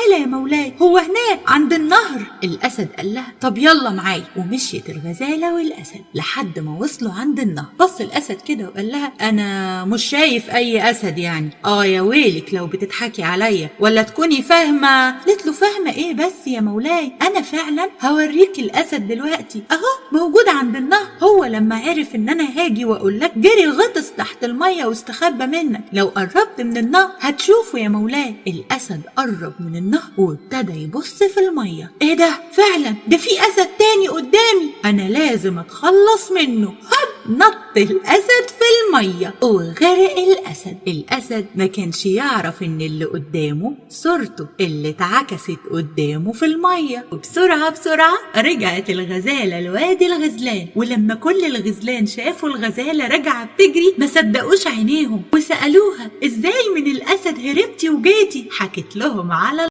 تعالى يا مولاي، هو هناك عند النهر. الأسد قال لها طب يلا معايا. ومشيت الغزالة والأسد لحد ما وصلوا عند النهر. بص الأسد كده وقال لها أنا مش شايف أي أسد يعني. يا ويلك لو بتضحكي عليا ولا تكوني فاهمة. قالت له فاهمة إيه بس يا مولاي، أنا فعلا هوريك الأسد دلوقتي أهو موجود عند النهر. هو لما عرف إن أنا هاجي وأقول لك جري غطس تحت المية واستخبى منك. لو قربت من النهر هتشوفه يا مولاي. الأسد قرب من النهر وابتدى يبص في المية. إيه ده فعلا ده في أسد تاني قدامي، أنا لازم أتخلص منه. نط الأسد في المية وغرق الأسد. الأسد ما كانش يعرف إن اللي قدامه صورته اللي اتعكست قدامه في المية. وبسرعة رجعت الغزالة لوادي الغزلان. ولما كل الغزلان شافوا الغزالة راجعة بتجري ما صدقوش عينيهم وسألوها إزاي من الأسد هربتي وجيتي. حكت لهم على